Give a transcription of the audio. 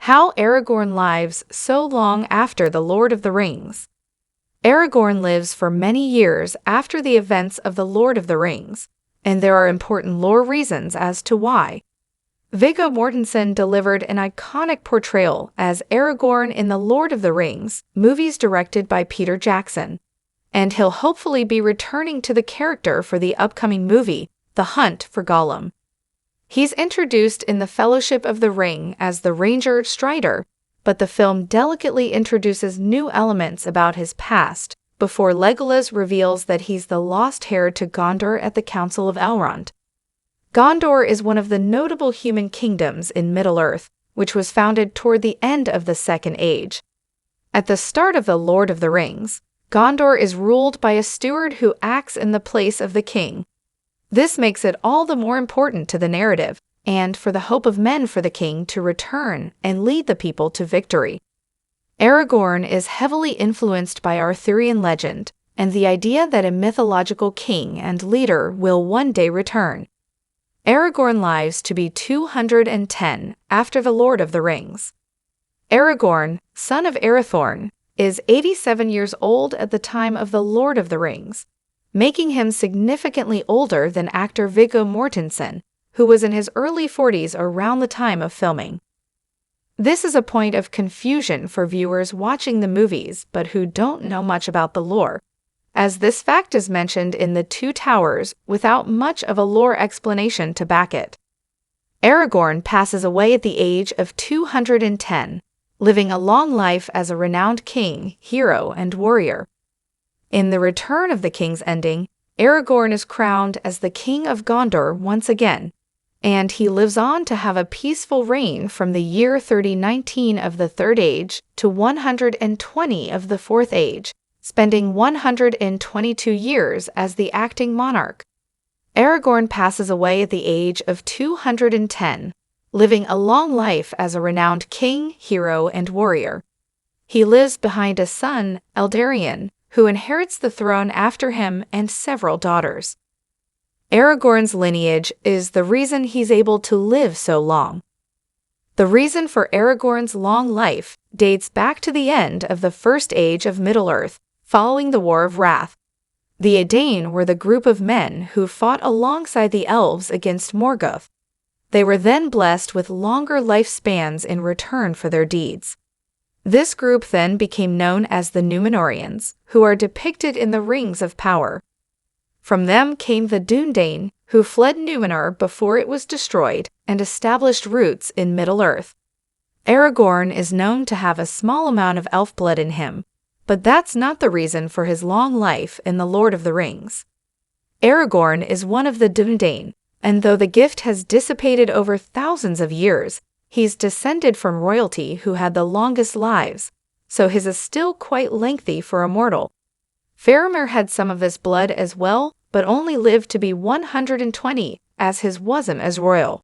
How Aragorn lives so long after The Lord of the Rings. Aragorn lives for many years after the events of The Lord of the Rings, and there are important lore reasons as to why. Viggo Mortensen delivered an iconic portrayal as Aragorn in The Lord of the Rings, movies directed by Peter Jackson, and he'll hopefully be returning to the character for the upcoming movie, The Hunt for Gollum. He's introduced in The Fellowship of the Ring as the Ranger Strider, but the film delicately introduces new elements about his past before Legolas reveals that he's the lost heir to Gondor at the Council of Elrond. Gondor is one of the notable human kingdoms in Middle-earth, which was founded toward the end of the Second Age. At the start of The Lord of the Rings, Gondor is ruled by a steward who acts in the place of the king. This makes it all the more important to the narrative, and for the hope of men for the king to return and lead the people to victory. Aragorn is heavily influenced by Arthurian legend and the idea that a mythological king and leader will one day return. Aragorn lives to be 210 after The Lord of the Rings. Aragorn, son of Arathorn, is 87 years old at the time of The Lord of the Rings, making him significantly older than actor Viggo Mortensen, who was in his early 40s around the time of filming. This is a point of confusion for viewers watching the movies but who don't know much about the lore, as this fact is mentioned in The Two Towers without much of a lore explanation to back it. Aragorn passes away at the age of 210, living a long life as a renowned king, hero, and warrior. In The Return of the King's ending, Aragorn is crowned as the King of Gondor once again, and he lives on to have a peaceful reign from the year 3019 of the Third Age to 120 of the Fourth Age, spending 122 years as the acting monarch. Aragorn passes away at the age of 210, living a long life as a renowned king, hero, and warrior. He lives behind a son, Eldarion, who inherits the throne after him, and several daughters. Aragorn's lineage is the reason he's able to live so long. The reason for Aragorn's long life dates back to the end of the First Age of Middle-earth, following the War of Wrath. The Edain were the group of men who fought alongside the elves against Morgoth. They were then blessed with longer lifespans in return for their deeds. This group then became known as the Númenóreans, who are depicted in the Rings of Power. From them came the Dúnedain, who fled Númenor before it was destroyed and established roots in Middle-earth. Aragorn is known to have a small amount of elf blood in him, but that's not the reason for his long life in The Lord of the Rings. Aragorn is one of the Dúnedain, and though the gift has dissipated over thousands of years, he's descended from royalty who had the longest lives, so his is still quite lengthy for a mortal. Faramir had some of this blood as well, but only lived to be 120, as his wasn't as royal.